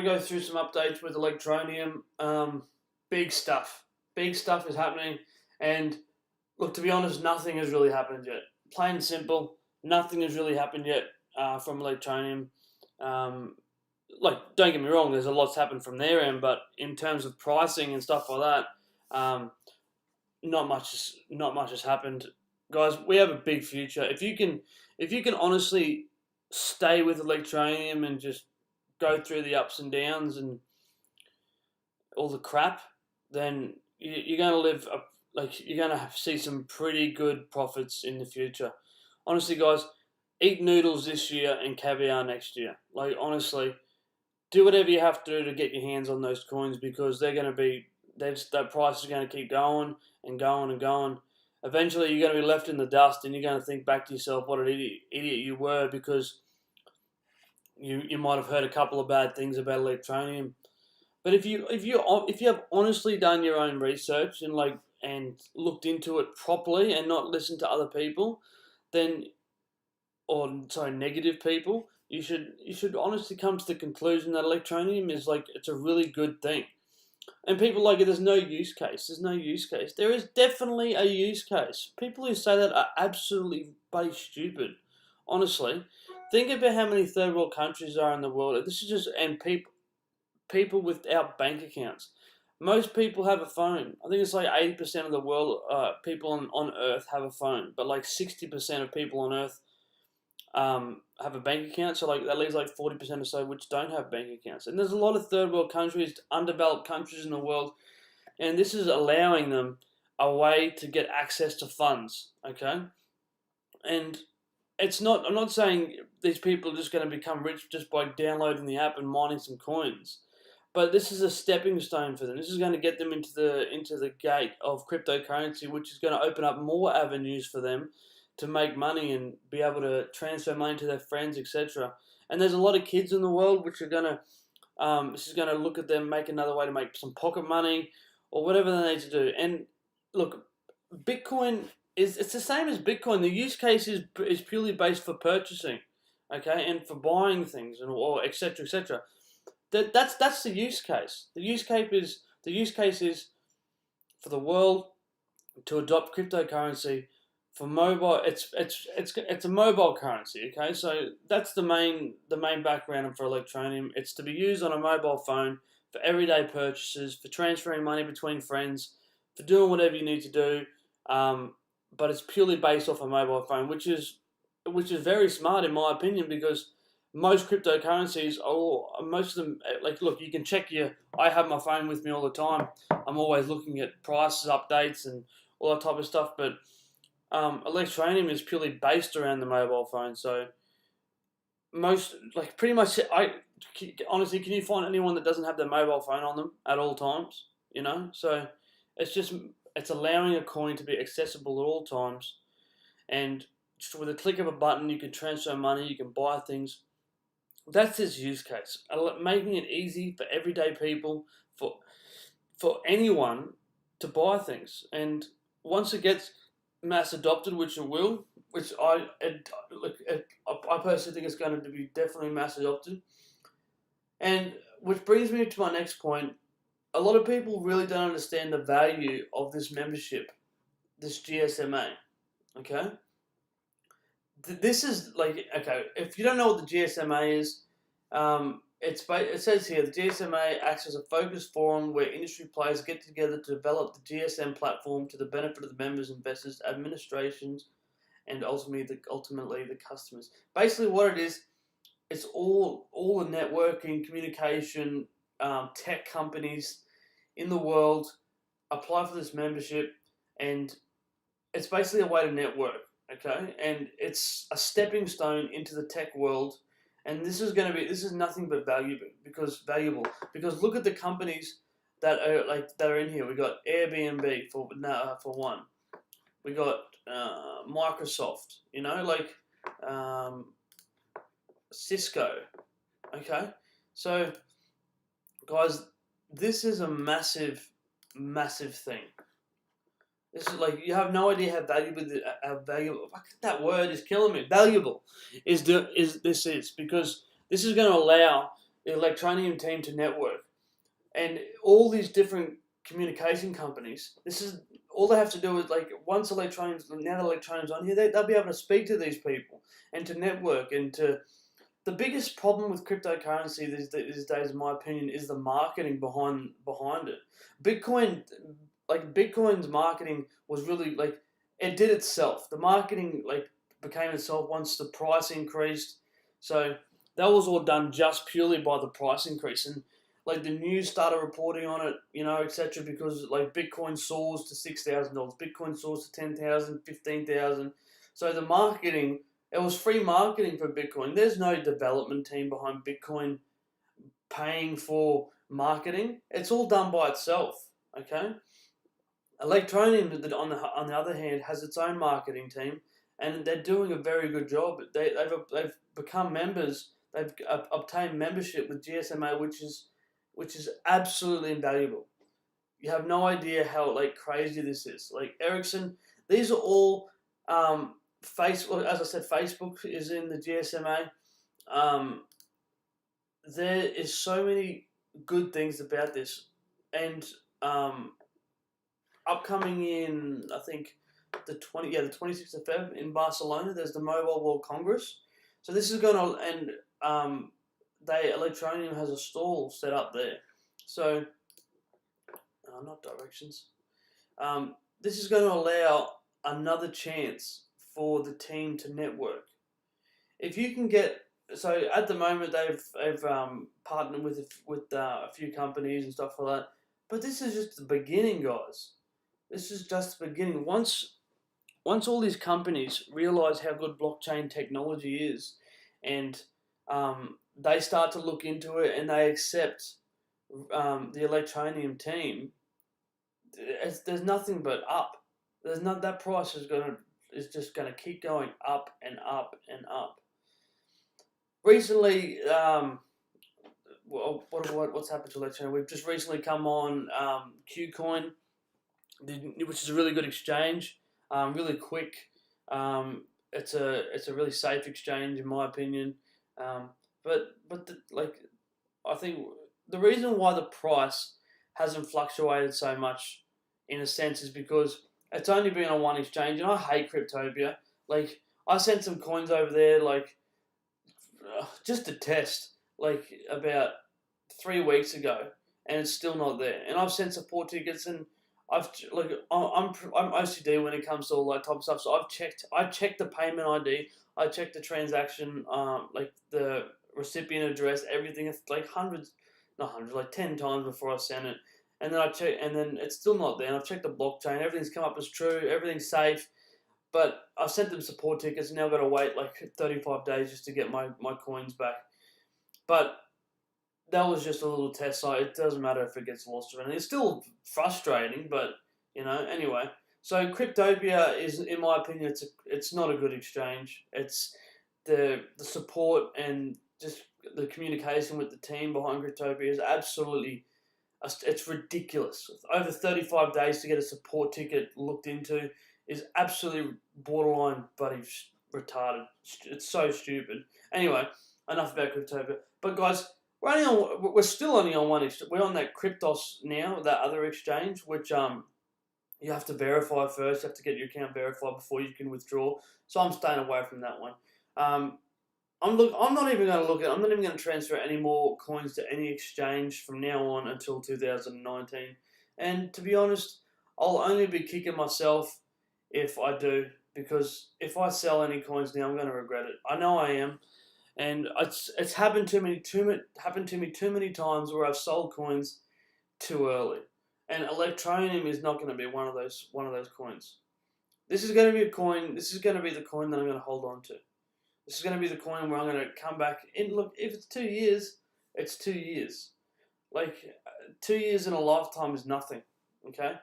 want to go through some updates with Electroneum. Big stuff. Big stuff is happening. And look, to be honest, nothing has really happened yet. Plain and simple, nothing has really happened yet from Electroneum. Don't get me wrong, there's a lot's happened from their end, but in terms of pricing and stuff like that, not much has happened. Guys, we have a big future. If you can honestly stay with Electroneum and just go through the ups and downs and all the crap, then you're going to you're going to see some pretty good profits in the future. Honestly, guys, eat noodles this year and caviar next year. Like, honestly, do whatever you have to do to get your hands on those coins, because that price is going to keep going and going and going. Eventually, you're going to be left in the dust, and you're going to think back to yourself what an idiot you were, because you might have heard a couple of bad things about Electroneum. But if you have honestly done your own research and looked into it properly and not listened to other people, negative people, you should honestly come to the conclusion that Electroneum is it's a really good thing. And people there's no use case. There's no use case. There is definitely a use case. People who say that are absolutely bloody stupid. Honestly, think about how many third world countries there are in the world. This is people without bank accounts. Most people have a phone. I think it's 80% of the world people on Earth have a phone, but 60% of people on Earth have a bank account. So that leaves 40% or so which don't have bank accounts. And there's a lot of third world countries, undeveloped countries in the world, and this is allowing them a way to get access to funds. Okay, and I'm not saying these people are just going to become rich just by downloading the app and mining some coins, but this is a stepping stone for them. This is going to get them into the gate of cryptocurrency, which is going to open up more avenues for them to make money and be able to transfer money to their friends, etc. And there's a lot of kids in the world which are going to, this is going to look at them, make another way to make some pocket money or whatever they need to do. And look, Bitcoin it's the same as Bitcoin. The use case is purely based for purchasing, okay, and for buying things or etc. etc. That's the use case. The use case is for the world to adopt cryptocurrency for mobile. It's a mobile currency, okay? So that's the main background for Electroneum. It's to be used on a mobile phone for everyday purchases, for transferring money between friends, for doing whatever you need to do. But it's purely based off a mobile phone, which is very smart in my opinion, because most cryptocurrencies, most of them, look, you can check I have my phone with me all the time. I'm always looking at prices, updates, and all that type of stuff. But Electroneum is purely based around the mobile phone. So pretty much, honestly, can you find anyone that doesn't have their mobile phone on them at all times? So it's allowing a coin to be accessible at all times, and just with a click of a button, you can transfer money, you can buy things. That's its use case, making it easy for everyday people, for anyone to buy things. And once it gets mass adopted, which it will, which I personally think it's going to be definitely mass adopted. And which brings me to my next point. A lot of people really don't understand the value of this membership, this GSMA. Okay? This is if you don't know what the GSMA is, it says here the GSMA acts as a focused forum where industry players get together to develop the GSM platform to the benefit of the members, investors, administrations, and ultimately the customers. Basically, what it is, it's all the networking, communication, tech companies in the world apply for this membership, and it's basically a way to network. Okay, and it's a stepping stone into the tech world, and this is nothing but valuable because look at the companies that are in here. We got Airbnb for one. We got Microsoft. Cisco. Okay, so guys, this is a massive thing. This is you have no idea how valuable. That word is killing me. Valuable is because this is going to allow the Electronium team to network, and all these different communication companies. This is all they have to do is once Electronium's now that Electronium's on here, they'll be able to speak to these people and to network and to. The biggest problem with cryptocurrency these days, in my opinion, is the marketing behind it. Bitcoin, Bitcoin's marketing was really it did itself. The marketing became itself once the price increased. So that was all done just purely by the price increase, and the news started reporting on it, etc. Because Bitcoin soars to $6,000, Bitcoin soars to 10,000, 15,000. So the marketing, it was free marketing for Bitcoin. There's no development team behind Bitcoin paying for marketing. It's all done by itself. Okay. Electronium, on the other hand, has its own marketing team, and they're doing a very good job. They've become members. They've obtained membership with GSMA, which is absolutely invaluable. You have no idea how crazy this is. Ericsson, these are all Facebook. As I said, Facebook is in the GSMA. There is so many good things about this, and upcoming in I think the 26th of Feb in Barcelona, there's the Mobile World Congress. So this is going to, and Electronium has a stall set up there. So not directions. This is going to allow another chance for the team to network. If you can get, so at the moment they've partnered with a few companies and stuff like that, but this is just the beginning, guys. This is just the beginning. Once all these companies realize how good blockchain technology is, and they start to look into it and they accept the Electronium team, there's nothing but up. That price is just gonna keep going up and up and up. Recently, what's happened to Electronium? We've just recently come on KuCoin, which is a really good exchange, really quick. It's a really safe exchange in my opinion. But I think the reason why the price hasn't fluctuated so much, in a sense, is because it's only been on one exchange, and I hate Cryptopia. I sent some coins over there, just to test, about 3 weeks ago, and it's still not there. And I've sent support tickets, and I'm OCD when it comes to all that type of stuff. So I checked the payment ID, I checked the transaction, the recipient address, everything. It's hundreds, not hundreds, 10 times before I sent it. And then and then it's still not there. And I've checked the blockchain, everything's come up as true, everything's safe. But I've sent them support tickets, and now I've got to wait 35 days just to get my coins back. But that was just a little test site. It doesn't matter if it gets lost or anything. It's still frustrating, but anyway. So Cryptopia is, in my opinion, it's not a good exchange. It's the support and just the communication with the team behind Cryptopia is absolutely, it's ridiculous. Over 35 days to get a support ticket looked into is absolutely borderline bloody retarded. It's so stupid. Anyway, enough about Cryptopia. But guys, we're still only on one exchange. We're on that Cryptos now, that other exchange, which you have to verify first. You have to get your account verified before you can withdraw. So I'm staying away from that one. I'm not even going to look at. I'm not even going to transfer any more coins to any exchange from now on until 2019. And to be honest, I'll only be kicking myself if I do, because if I sell any coins now, I'm going to regret it. I know I am. And it's happened to me too many times where I've sold coins too early, and Electronium is not going to be one of those coins. This is going to be a coin. This is going to be the coin that I'm going to hold on to. This is going to be the coin where I'm going to come back and look. If it's 2 years, it's 2 years. 2 years in a lifetime is nothing. Okay,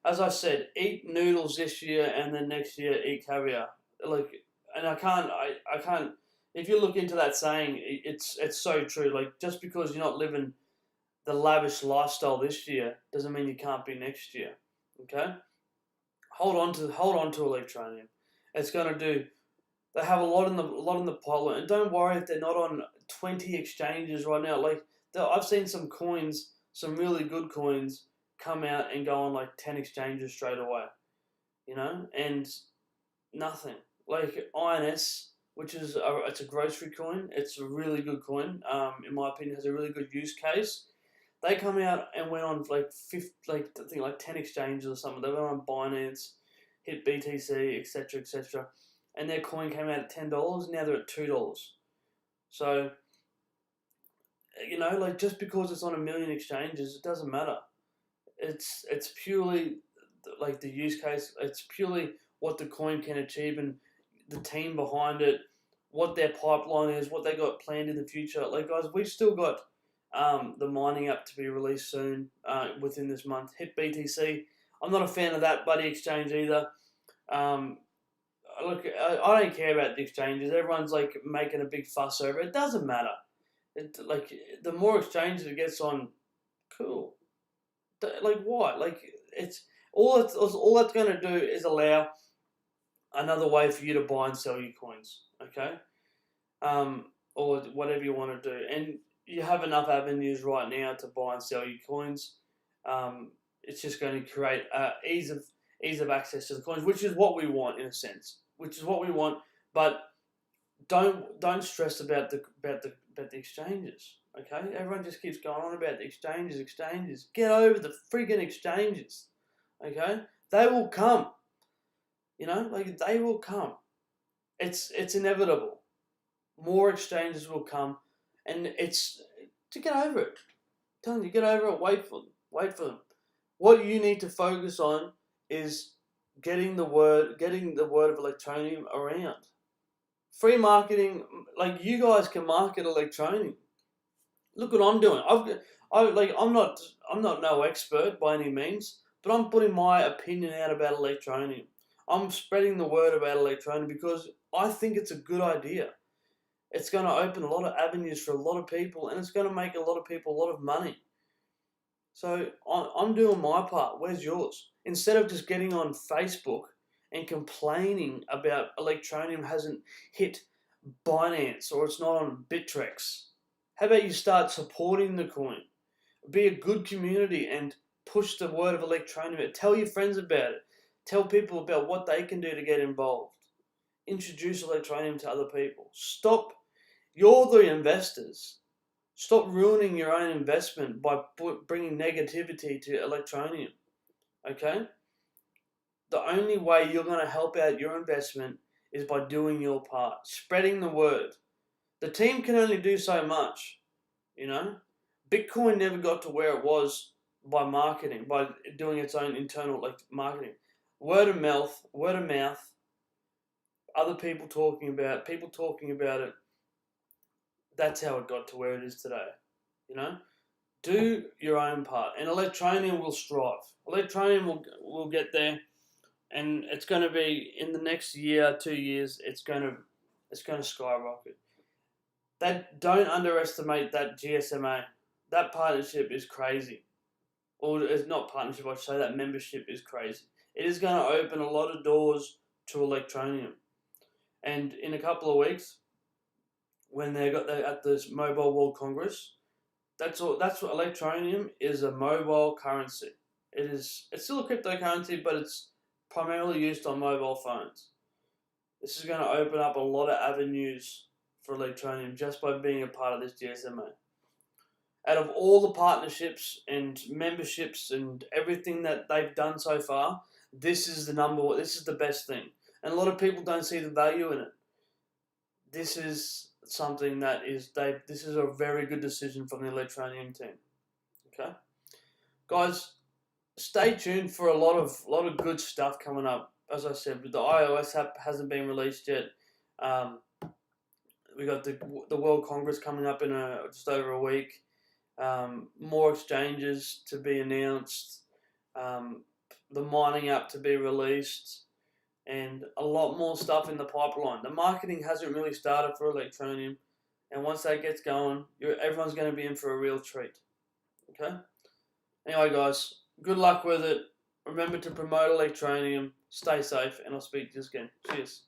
as I said, eat noodles this year, and then next year eat caviar. And I can't. If you look into that saying, it's so true. Just because you're not living the lavish lifestyle this year doesn't mean you can't be next year. Okay, hold on to Electronium. It's gonna do. They have a lot in the pilot, and don't worry if they're not on 20 exchanges right now. I've seen some coins, some really good coins, come out and go on like 10 exchanges straight away, and nothing. Like INS, which is it's a grocery coin. It's a really good coin. In my opinion, has a really good use case. They come out and went on I think like 10 exchanges or something. They went on Binance, hit BTC, etc., etc., and their coin came out at $10. Now they're at $2. So like just because it's on a million exchanges, it doesn't matter. It's purely like the use case. It's purely what the coin can achieve and the team behind it, what their pipeline is, what they got planned in the future. Like guys, we've still got the mining app to be released soon within this month. Hit BTC. I'm not a fan of that buddy exchange either. Look, I don't care about the exchanges. Everyone's like making a big fuss over it. It doesn't matter. Like the more exchanges it gets on, cool. Like what? Like it's all that's going to do is allow another way for you to buy and sell your coins. Okay, or whatever you want to do, and you have enough avenues right now to buy and sell your coins. It's just going to create ease of access to the coins, which is what we want in a sense. Which is what we want, but don't stress about the exchanges. Okay, everyone just keeps going on about the exchanges. Get over the freaking exchanges. Okay, they will come. Like they will come. It's inevitable. More exchanges will come, and it's to get over it. I'm telling you, get over it. Wait for them. What you need to focus on is getting the word of Electroneum around. Free marketing, like you guys can market Electroneum. Look what I'm doing. I'm not no expert by any means, but I'm putting my opinion out about Electroneum. I'm spreading the word about Electroneum because I think it's a good idea. It's going to open a lot of avenues for a lot of people, and it's going to make a lot of people a lot of money. So I'm doing my part. Where's yours? Instead of just getting on Facebook and complaining about Electroneum hasn't hit Binance or it's not on Bittrex, how about you start supporting the coin? Be a good community and push the word of Electroneum. Tell your friends about it. Tell people about what they can do to get involved. Introduce Electroneum to other people. Stop. You're the investors. Stop ruining your own investment by bringing negativity to Electroneum. Okay? The only way you're going to help out your investment is by doing your part, spreading the word. The team can only do so much, Bitcoin never got to where it was by marketing, by doing its own internal marketing. Word of mouth, other people talking about it. That's how it got to where it is today, Do your own part, and Electroneum will strive. Electroneum will get there, and it's going to be in the next year, 2 years. It's going to skyrocket. Don't underestimate that GSMA. That partnership is crazy, or it's not partnership. I should say that membership is crazy. It is going to open a lot of doors to Electroneum, and in a couple of weeks, when they got at this Mobile World Congress. That's all. That's what Electroneum is, a mobile currency. It's still a cryptocurrency, but it's primarily used on mobile phones. This is going to open up a lot of avenues for Electroneum just by being a part of this GSMA. Out of all the partnerships and memberships and everything that they've done so far, this is the number one. This is the best thing, and a lot of people don't see the value in it. This is something that this is a very good decision from the Electroneum team. Okay, guys, stay tuned for a lot of good stuff coming up. As I said, the iOS app hasn't been released yet. We got the World Congress coming up in just over a week. More exchanges to be announced. The mining app to be released. And a lot more stuff in the pipeline. The marketing hasn't really started for Electroneum, and once that gets going, everyone's going to be in for a real treat. Okay? Anyway, guys, good luck with it. Remember to promote Electroneum, stay safe, and I'll speak to you again. Cheers.